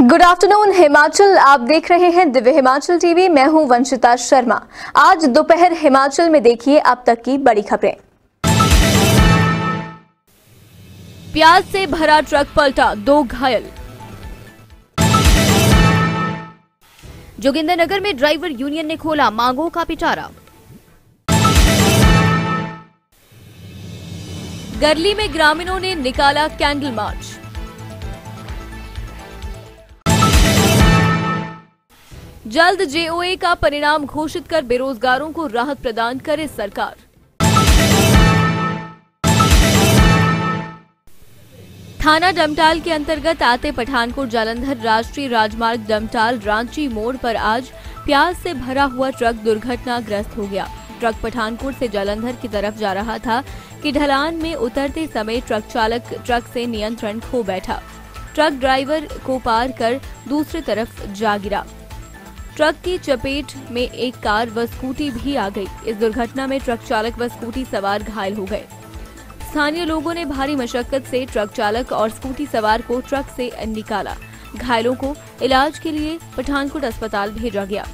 Good afternoon Himachal, आप देख रहे हैं दिव्य हिमाचल टीवी। मैं हूं वंशिता शर्मा। आज दोपहर हिमाचल में देखिए अब तक की बड़ी खबरें। प्याज से भरा ट्रक पलटा, 2 घायल। जोगिंदरनगर में ड्राइवर यूनियन ने खोला मांगों का पिटारा। गरली में ग्रामीणों ने निकाला कैंडल मार्च। जल्द जेओए का परिणाम घोषित कर बेरोजगारों को राहत प्रदान करे सरकार। थाना डमटाल के अंतर्गत आते पठानकोट जालंधर राष्ट्रीय राजमार्ग डमटाल रांची मोड़ पर आज प्याज से भरा हुआ ट्रक दुर्घटनाग्रस्त हो गया। ट्रक पठानकोट से जालंधर की तरफ जा रहा था कि ढलान में उतरते समय ट्रक चालक ट्रक से नियंत्रण खो बैठा। ट्रक ड्राइवर को पार कर दूसरी तरफ जा गिरा। ट्रक की चपेट में एक कार व स्कूटी भी आ गई। इस दुर्घटना में ट्रक चालक व स्कूटी सवार घायल हो गए। स्थानीय लोगों ने भारी मशक्कत से ट्रक चालक और स्कूटी सवार को ट्रक से निकाला। घायलों को इलाज के लिए पठानकोट अस्पताल भेजा गया।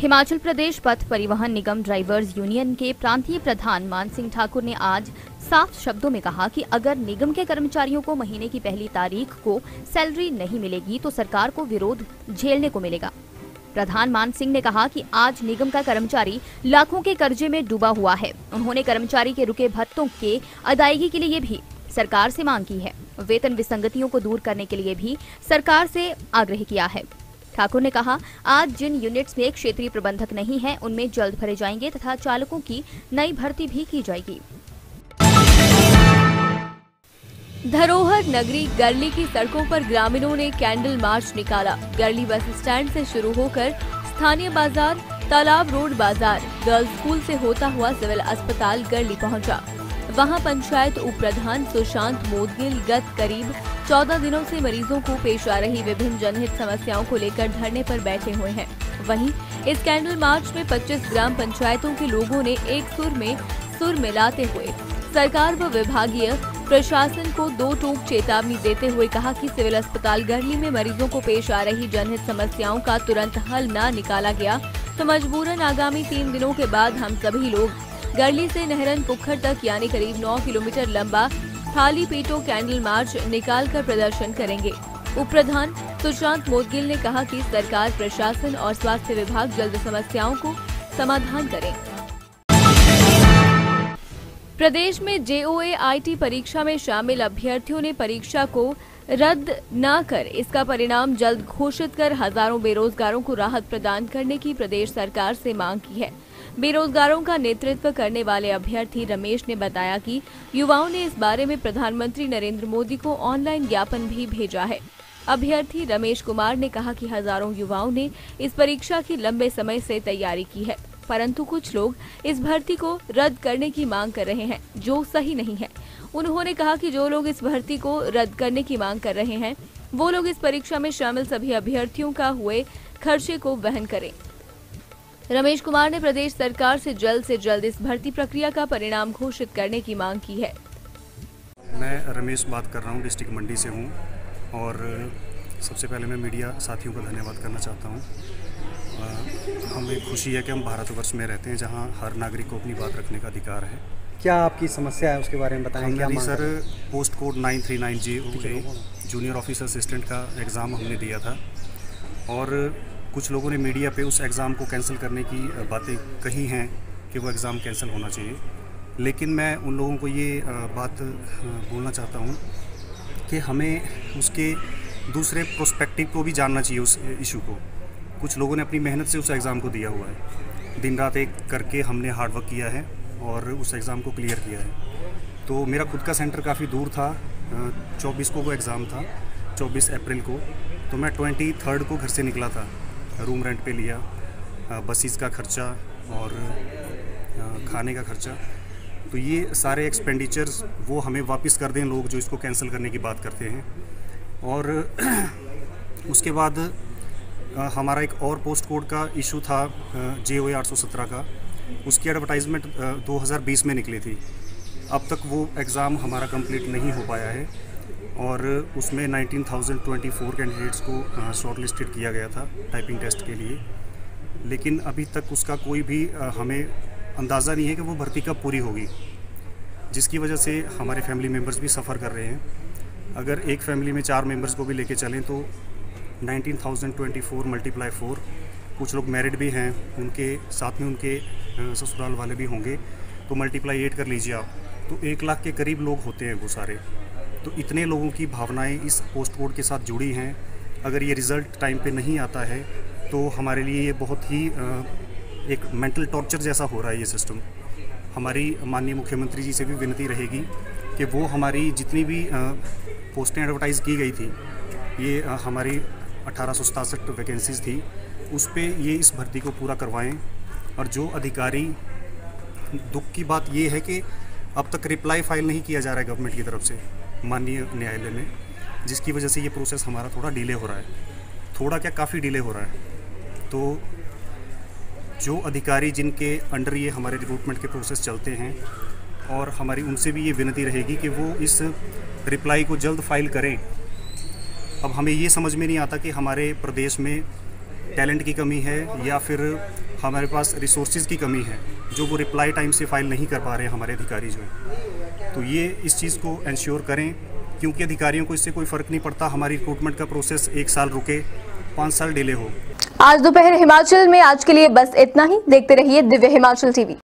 हिमाचल प्रदेश पथ परिवहन निगम ड्राइवर्स यूनियन के प्रांतीय प्रधान मान सिंह ठाकुर ने आज साफ शब्दों में कहा कि अगर निगम के कर्मचारियों को महीने की पहली तारीख को सैलरी नहीं मिलेगी तो सरकार को विरोध झेलने को मिलेगा। प्रधान मान सिंह ने कहा कि आज निगम का कर्मचारी लाखों के कर्जे में डूबा हुआ है। उन्होंने कर्मचारी के रुके भत्तों के अदायगी के लिए भी सरकार से मांग की है। वेतन विसंगतियों को दूर करने के लिए भी सरकार से आग्रह किया है। ठाकुर ने कहा, आज जिन यूनिट्स में क्षेत्रीय प्रबंधक नहीं है उनमें जल्द भरे जाएंगे तथा चालकों की नई भर्ती भी की जाएगी। धरोहर नगरी गरली की सड़कों पर ग्रामीणों ने कैंडल मार्च निकाला। गरली बस स्टैंड से शुरू होकर स्थानीय बाजार, तालाब रोड बाजार, गर्ल्स स्कूल से होता हुआ सिविल अस्पताल गरली पहुंचा। वहां पंचायत उप प्रधान सुशांत मोदगिल गत करीब 14 दिनों से मरीजों को पेश आ रही विभिन्न जनहित समस्याओं को लेकर धरने पर बैठे हुए हैं। वहीं इस कैंडल मार्च में 25 ग्राम पंचायतों के लोगों ने एक सुर मिलाते हुए सरकार व विभागीय प्रशासन को 2 टूक चेतावनी देते हुए कहा कि सिविल अस्पताल गरली में मरीजों को पेश आ रही जनहित समस्याओं का तुरंत हल न निकाला गया तो मजबूरन आगामी 3 दिनों के बाद हम सभी लोग गरली से नहरन पुखर तक यानी करीब 9 किलोमीटर लंबा थाली पीटो कैंडल मार्च निकालकर प्रदर्शन करेंगे। उप प्रधान सुशांत मोदगिल ने कहा कि सरकार, प्रशासन और स्वास्थ्य विभाग जल्द समस्याओं को समाधान करें। प्रदेश में जेओए आईटी परीक्षा में शामिल अभ्यर्थियों ने परीक्षा को रद्द न कर इसका परिणाम जल्द घोषित कर हजारों बेरोजगारों को राहत प्रदान करने की प्रदेश सरकार से मांग की है। बेरोजगारों का नेतृत्व करने वाले अभ्यर्थी रमेश ने बताया कि युवाओं ने इस बारे में प्रधानमंत्री नरेंद्र मोदी को ऑनलाइन ज्ञापन भी भेजा है। अभ्यर्थी रमेश कुमार ने कहा कि हजारों युवाओं ने इस परीक्षा की लंबे समय से तैयारी की है, परंतु कुछ लोग इस भर्ती को रद्द करने की मांग कर रहे हैं, जो सही नहीं है। उन्होंने कहा कि जो लोग इस भर्ती को रद्द करने की मांग कर रहे हैं वो लोग इस परीक्षा में शामिल सभी अभ्यर्थियों का हुए खर्चे को वहन करें। रमेश कुमार ने प्रदेश सरकार से जल्द इस भर्ती प्रक्रिया का परिणाम घोषित करने की मांग की है। मैं रमेश बात कर रहा हूँ, डिस्ट्रिक्ट मंडी से हूँ और सबसे पहले मैं मीडिया साथियों का धन्यवाद करना चाहता हूँ। हमें खुशी है कि हम भारतवर्ष में रहते हैं जहाँ हर नागरिक को अपनी बात रखने का अधिकार है। क्या आपकी समस्या है उसके बारे में बताएं। क्या sir, post code 939 JOA junior officer assistant का एग्ज़ाम हमने दिया था और कुछ लोगों ने मीडिया पे उस एग्ज़ाम को कैंसिल करने की बातें कही हैं कि वो एग्ज़ाम कैंसिल होना चाहिए, लेकिन मैं उन लोगों को ये बात बोलना चाहता हूँ कि हमें उसके दूसरे प्रोस्पेक्टिव को भी जानना चाहिए। उस इशू को कुछ लोगों ने अपनी मेहनत से उस एग्ज़ाम को दिया हुआ है, दिन रात एक करके हमने हार्ड वर्क किया है और उस एग्ज़ाम को क्लियर किया है। तो मेरा खुद का सेंटर काफ़ी दूर था, 24 को वो एग्ज़ाम था, 24 अप्रैल को। तो मैं 23 को घर से निकला था, रूम रेंट पे लिया, बसेस का खर्चा और खाने का खर्चा। तो ये सारे एक्सपेंडिचर्स वो हमें वापस कर दें लोग जो इसको कैंसिल करने की बात करते हैं। और उसके बाद हमारा एक और पोस्ट कोड का इशू था जेओए 817 का, उसकी एडवर्टाइजमेंट 2020 में निकली थी। अब तक वो एग्ज़ाम हमारा कंप्लीट नहीं हो पाया है और उसमें 19,024 कैंडिडेट्स को शॉर्ट लिस्टेड किया गया था टाइपिंग टेस्ट के लिए, लेकिन अभी तक उसका कोई भी हमें अंदाज़ा नहीं है कि वो भर्ती कब पूरी होगी, जिसकी वजह से हमारे फैमिली मेम्बर्स भी सफ़र कर रहे हैं। अगर एक फैमिली में 4 मेंबर्स को भी लेके चलें तो 19,024 × 4, कुछ लोग मैरिड भी हैं, उनके साथ में उनके ससुराल वाले भी होंगे, तो × 8 कर लीजिए आप, तो 1 लाख के करीब लोग होते हैं वो सारे। तो इतने लोगों की भावनाएं इस पोस्ट कोड के साथ जुड़ी हैं। अगर ये रिज़ल्ट टाइम पे नहीं आता है तो हमारे लिए ये बहुत ही एक मेंटल टॉर्चर जैसा हो रहा है ये सिस्टम। हमारी माननीय मुख्यमंत्री जी से भी विनती रहेगी कि वो हमारी जितनी भी पोस्टें एडवर्टाइज़ की गई थी, ये हमारी 1867 वैकेंसीज़ थी, उस पे ये इस भर्ती को पूरा करवाएं। और जो अधिकारी, दुख की बात ये है कि अब तक रिप्लाई फाइल नहीं किया जा रहा है गवर्नमेंट की तरफ से माननीय न्यायालय में, जिसकी वजह से ये प्रोसेस हमारा थोड़ा डिले हो रहा है, थोड़ा क्या काफ़ी डिले हो रहा है। तो जो अधिकारी जिनके अंडर ये हमारे रिक्रूटमेंट के प्रोसेस चलते हैं, और हमारी उनसे भी ये विनती रहेगी कि वो इस रिप्लाई को जल्द फाइल करें। अब हमें ये समझ में नहीं आता कि हमारे प्रदेश में टैलेंट की कमी है या फिर हमारे पास रिसोर्सेज की कमी है, जो वो रिप्लाई टाइम से फाइल नहीं कर पा रहे हैं हमारे अधिकारी जो हैं। तो ये इस चीज़ को इंश्योर करें, क्योंकि अधिकारियों को इससे कोई फ़र्क नहीं पड़ता हमारी रिक्रूटमेंट का प्रोसेस 1 साल रुके, 5 साल डिले हो। आज दोपहर हिमाचल में आज के लिए बस इतना ही। देखते रहिए दिव्य हिमाचल टीवी।